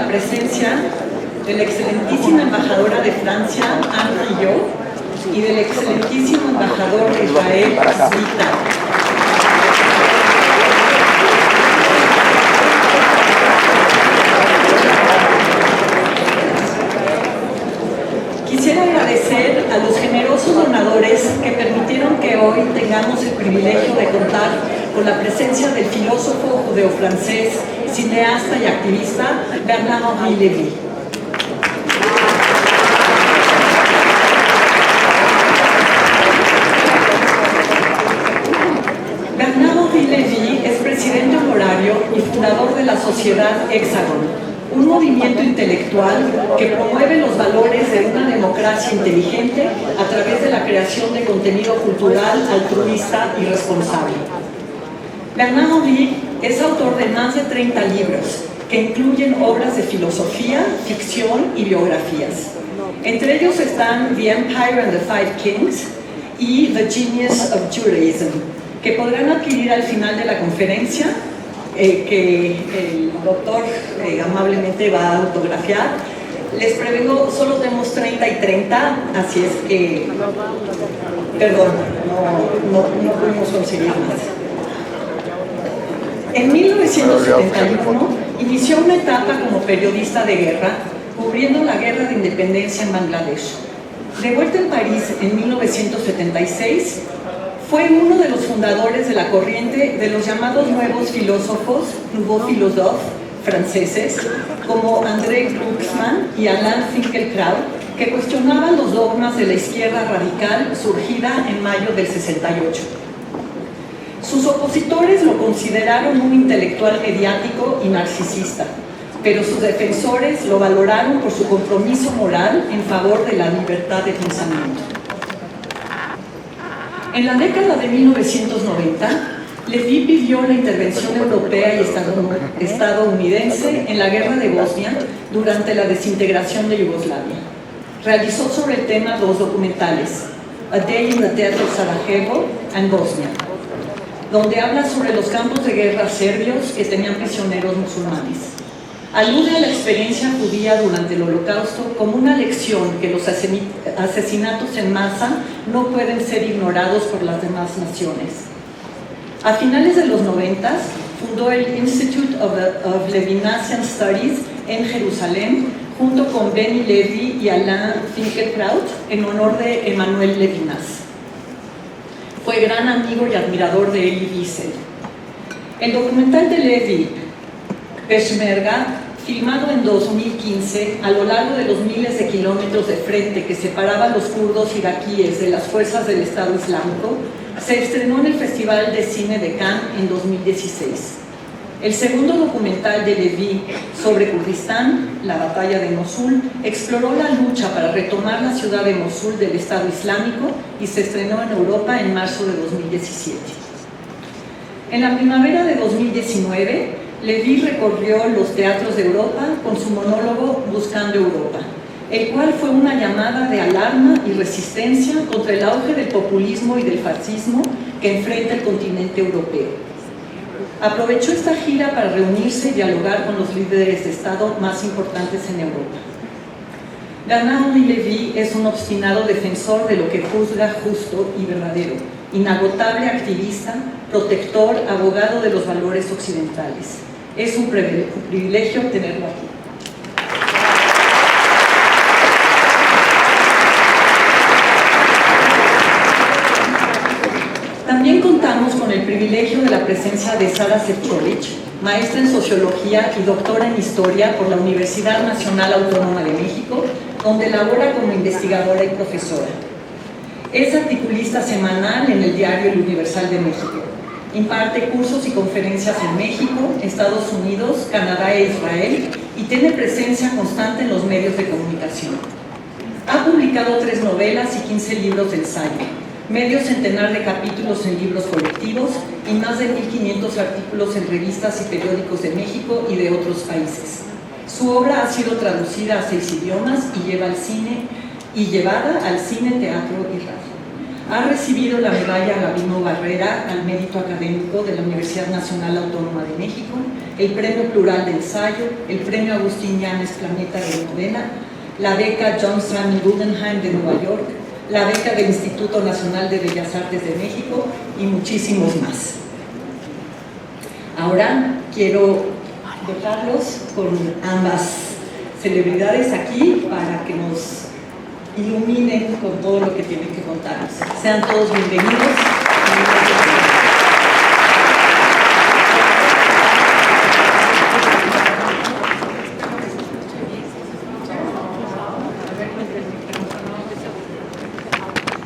la presencia de la excelentísima embajadora de Francia, Anne Guillot, y del excelentísimo embajador de Israel, Zvita. Quisiera agradecer a los generosos donadores que permitieron que hoy tengamos el privilegio de contar con la presencia del filósofo judeo-francés, cineasta y activista Bernard-Henri Lévy. Bernard-Henri Lévy es presidente honorario y fundador de la Sociedad Hexagon, un movimiento intelectual que promueve los valores de una democracia inteligente a través de la creación de contenido cultural, altruista y responsable. Bernard-Henri es autor de más de 30 libros, que incluyen obras de filosofía, ficción y biografías. Entre ellos están The Empire and the Five Kings y The Genius of Judaism, que podrán adquirir al final de la conferencia, que el doctor amablemente va a autografiar. Les prevengo, solo tenemos 30 y 30, así es que, perdón, no pudimos conseguir más. En 1971 inició una etapa como periodista de guerra, cubriendo la guerra de independencia en Bangladesh. De vuelta en París en 1976, fue uno de los fundadores de la corriente de los llamados nuevos filósofos, nouveaux philosophes, franceses, como André Glucksmann y Alain Finkielkraut, que cuestionaban los dogmas de la izquierda radical surgida en mayo del 68. Sus opositores lo consideraron un intelectual mediático y narcisista, pero sus defensores lo valoraron por su compromiso moral en favor de la libertad de pensamiento. En la década de 1990, Lévy pidió la intervención europea y estadounidense en la guerra de Bosnia durante la desintegración de Yugoslavia. Realizó sobre el tema 2 documentales, A Day in the Death of Sarajevo and Bosnia, donde habla sobre los campos de guerra serbios que tenían prisioneros musulmanes. Alude a la experiencia judía durante el Holocausto como una lección que los asesinatos en masa no pueden ser ignorados por las demás naciones. A finales de los 90 fundó el Institute of Levinasian Studies en Jerusalén junto con Benny Lévy y Alain Finkielkraut en honor de Emmanuel Levinas. Fue gran amigo y admirador de Elie Wiesel. El documental de Lévy, Peshmerga, filmado en 2015 a lo largo de los miles de kilómetros de frente que separaban los kurdos iraquíes de las fuerzas del Estado Islámico, se estrenó en el Festival de Cine de Cannes en 2016. El segundo documental de Lévy sobre Kurdistán, La batalla de Mosul, exploró la lucha para retomar la ciudad de Mosul del Estado Islámico y se estrenó en Europa en marzo de 2017. En la primavera de 2019, Lévy recorrió los teatros de Europa con su monólogo Buscando Europa, el cual fue una llamada de alarma y resistencia contra el auge del populismo y del fascismo que enfrenta el continente europeo. Aprovechó esta gira para reunirse y dialogar con los líderes de Estado más importantes en Europa. Bernard-Henri Lévy es un obstinado defensor de lo que juzga justo y verdadero, inagotable activista, protector, abogado de los valores occidentales. Es un privilegio tenerlo aquí. También contamos con el privilegio de la presencia de Sara Sefcovic, maestra en Sociología y doctora en Historia por la Universidad Nacional Autónoma de México, donde labora como investigadora y profesora. Es articulista semanal en el diario El Universal de México. Imparte cursos y conferencias en México, Estados Unidos, Canadá e Israel y tiene presencia constante en los medios de comunicación. Ha publicado 3 novelas y 15 libros de ensayo, medio centenar de capítulos en libros colectivos y más de 1.500 artículos en revistas y periódicos de México y de otros países. Su obra ha sido traducida a 6 idiomas y llevada al cine, teatro y radio. Ha recibido la medalla Gabino Barrera al mérito académico de la Universidad Nacional Autónoma de México, el Premio Plural de Ensayo, el Premio Agustín Llanes Planeta de Modena, la beca John Samuel Guggenheim de Nueva York, la beca del Instituto Nacional de Bellas Artes de México y muchísimos más. Ahora quiero dejarlos con ambas celebridades aquí para que nos iluminen con todo lo que tienen que contarnos. Sean todos bienvenidos.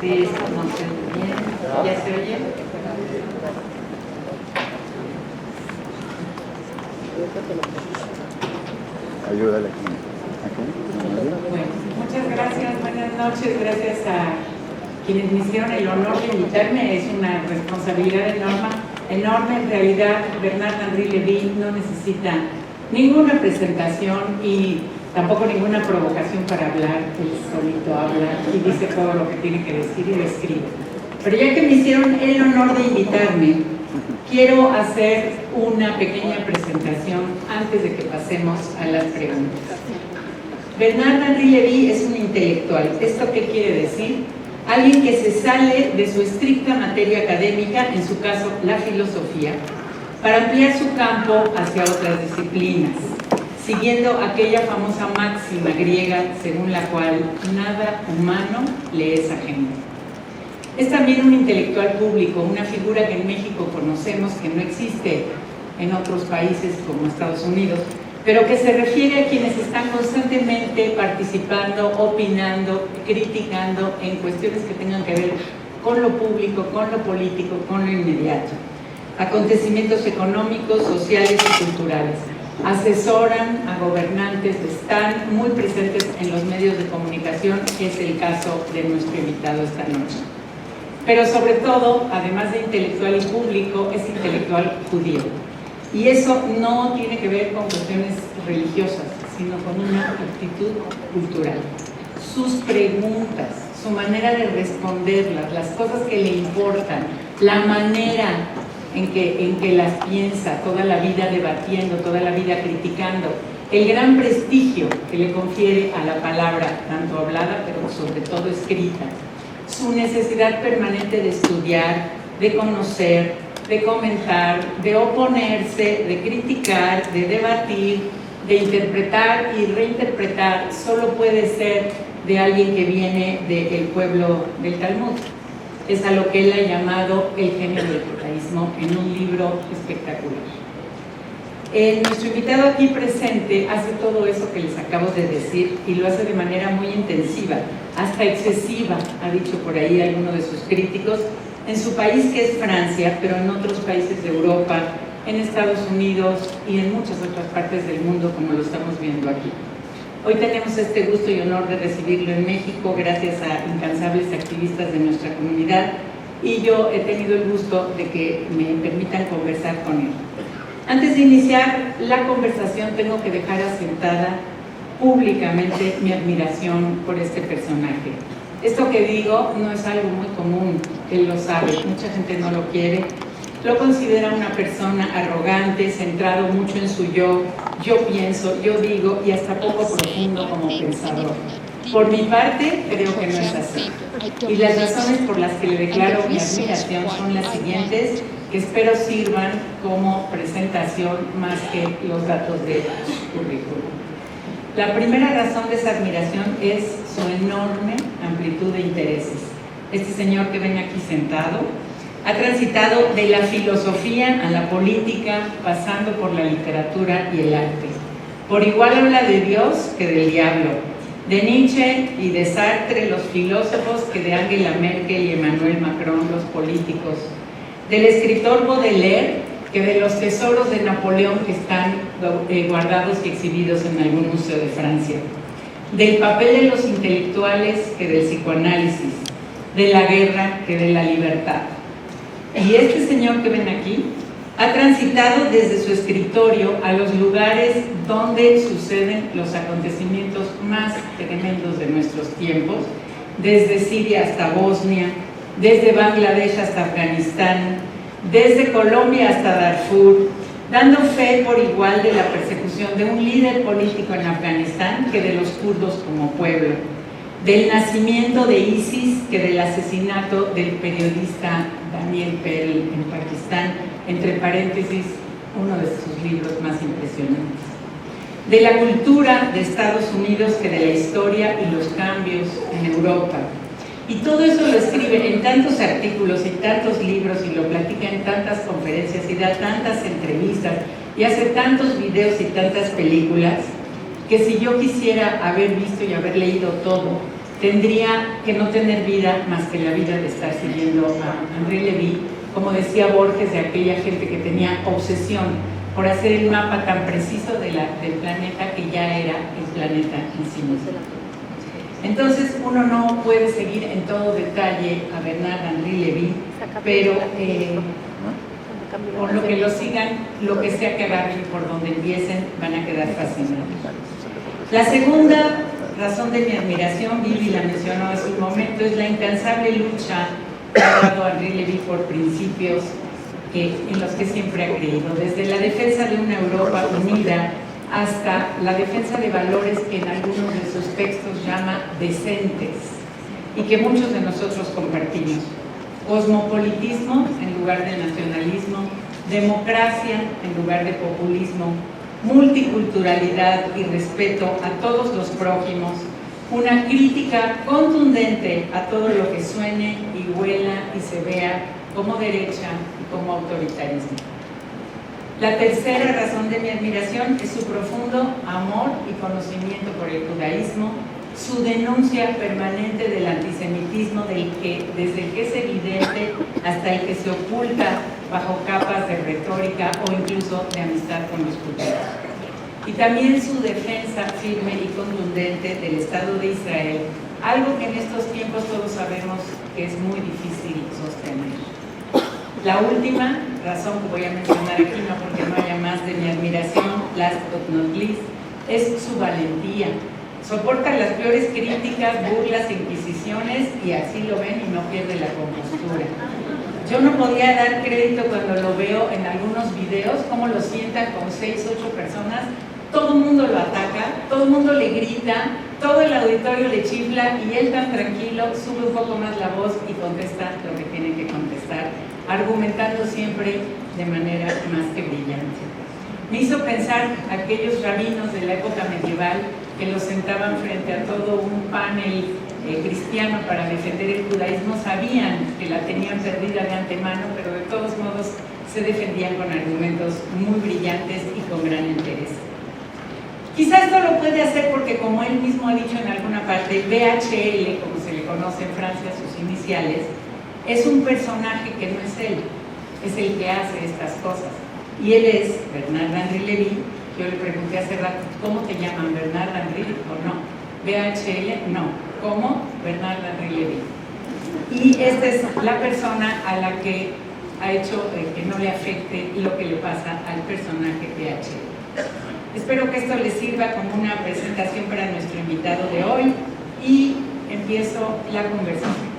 Sí, no se oye bien. ¿Ya se oye? Ayúdale aquí. Bueno, muchas gracias, buenas noches, gracias a quienes me hicieron el honor de invitarme. Es una responsabilidad enorme. En realidad, Bernard Henri Lévy no necesita ninguna presentación y tampoco ninguna provocación para hablar. Él solito habla y dice todo lo que tiene que decir y lo escribe. Pero ya que me hicieron el honor de invitarme, quiero hacer una pequeña presentación antes de que pasemos a las preguntas. Bernard Henri Lévy es un intelectual. ¿Esto qué quiere decir? Alguien que se sale de su estricta materia académica, en su caso la filosofía, para ampliar su campo hacia otras disciplinas, siguiendo aquella famosa máxima griega según la cual nada humano le es ajeno. Es también un intelectual público, una figura que en México conocemos, que no existe en otros países como Estados Unidos, pero que se refiere a quienes están constantemente participando, opinando, criticando en cuestiones que tengan que ver con lo público, con lo político, con lo inmediato. Acontecimientos económicos, sociales y culturales. Asesoran a gobernantes, están muy presentes en los medios de comunicación, que es el caso de nuestro invitado esta noche. Pero sobre todo, además de intelectual y público, es intelectual judío. Y eso no tiene que ver con cuestiones religiosas, sino con una actitud cultural. Sus preguntas, su manera de responderlas, las cosas que le importan, la manera en que las piensa, toda la vida debatiendo, toda la vida criticando, el gran prestigio que le confiere a la palabra, tanto hablada, pero sobre todo escrita, su necesidad permanente de estudiar, de conocer, de comentar, de oponerse, de criticar, de debatir, de interpretar y reinterpretar, solo puede ser de alguien que viene del pueblo del Talmud. Es a lo que él ha llamado el genio del judaísmo en un libro espectacular. Nuestro invitado aquí presente hace todo eso que les acabo de decir y lo hace de manera muy intensiva, hasta excesiva, ha dicho por ahí alguno de sus críticos, en su país que es Francia, pero en otros países de Europa, en Estados Unidos y en muchas otras partes del mundo, como lo estamos viendo aquí. Hoy tenemos este gusto y honor de recibirlo en México gracias a incansables activistas de nuestra comunidad y yo he tenido el gusto de que me permitan conversar con él. Antes de iniciar la conversación tengo que dejar asentada públicamente mi admiración por este personaje. Esto que digo no es algo muy común, él lo sabe, mucha gente no lo quiere, lo considera una persona arrogante, centrado mucho en su yo pienso, yo digo y hasta poco profundo como pensador. Por mi parte, creo que no es así. Y las razones por las que le declaro mi admiración son las siguientes, que espero sirvan como presentación más que los datos de su currículum. La primera razón de esa admiración es su enorme amplitud de intereses. Este señor que ven aquí sentado ha transitado de la filosofía a la política, pasando por la literatura y el arte. Por igual habla de Dios que del diablo, de Nietzsche y de Sartre, los filósofos, que de Angela Merkel y Emmanuel Macron, los políticos, del escritor Baudelaire, que de los tesoros de Napoleón que están guardados y exhibidos en algún museo de Francia, del papel de los intelectuales que del psicoanálisis, de la guerra que de la libertad. Y este señor que ven aquí ha transitado desde su escritorio a los lugares donde suceden los acontecimientos más tremendos de nuestros tiempos, desde Siria hasta Bosnia, desde Bangladesh hasta Afganistán, desde Colombia hasta Darfur, dando fe por igual de la persecución de un líder político en Afganistán que de los kurdos como pueblo, del nacimiento de ISIS que del asesinato del periodista Daniel Pearl en Pakistán, entre paréntesis, uno de sus libros más impresionantes, de la cultura de Estados Unidos que de la historia y los cambios en Europa. Y todo eso lo escribe en tantos artículos y tantos libros y lo platica en tantas conferencias y da tantas entrevistas y hace tantos videos y tantas películas que si yo quisiera haber visto y haber leído todo, tendría que no tener vida más que la vida de estar siguiendo a Henri Levy, como decía Borges, de aquella gente que tenía obsesión por hacer el mapa tan preciso del planeta que ya era el planeta en sí mismo. Entonces uno no puede seguir en todo detalle a Bernard-Henri Levy, pero por lo que lo sigan, lo que sea que agarren y por donde empiecen, van a quedar fascinados. La segunda razón de mi admiración, Vivi la mencionó hace un momento, es la incansable lucha que ha dado Henri Levy por principios en los que siempre ha creído, desde la defensa de una Europa unida hasta la defensa de valores que en algunos de sus textos llama decentes y que muchos de nosotros compartimos. Cosmopolitismo en lugar de nacionalismo, democracia en lugar de populismo, multiculturalidad y respeto a todos los prójimos, una crítica contundente a todo lo que suene y huela y se vea como derecha y como autoritarismo. La tercera razón de mi admiración es su profundo amor y conocimiento por el judaísmo, su denuncia permanente del antisemitismo desde el que es evidente hasta el que se oculta bajo capas de retórica o incluso de amistad con los judíos. Y también su defensa firme y contundente del Estado de Israel, algo que en estos tiempos todos sabemos que es muy difícil sostener. La última razón que voy a mencionar aquí, no porque no haya más de mi admiración, last but not least, es su valentía. Soporta las peores críticas, burlas, inquisiciones y así lo ven y no pierde la compostura. Yo no podía dar crédito cuando lo veo en algunos videos, cómo lo sientan con 6, 8 personas, todo el mundo lo ataca, todo el mundo le grita, todo el auditorio le chifla y él tan tranquilo sube un poco más la voz y contesta lo que tiene que contestar, argumentando siempre de manera más que brillante. Me hizo pensar aquellos rabinos de la época medieval que los sentaban frente a todo un panel cristiano para defender el judaísmo, sabían que la tenían perdida de antemano, pero de todos modos se defendían con argumentos muy brillantes y con gran interés. Quizás esto lo puede hacer porque, como él mismo ha dicho en alguna parte, BHL, como se le conoce en Francia, sus iniciales, es un personaje que no es él, es el que hace estas cosas. Y él es Bernard-Henri Levy. Yo le pregunté hace rato, ¿cómo te llaman? ¿Bernard-Henri o no? BHL, no. ¿Cómo? Bernard-Henri Levy. Y esta es la persona a la que ha hecho que no le afecte lo que le pasa al personaje BHL. Espero que esto les sirva como una presentación para nuestro invitado de hoy y empiezo la conversación.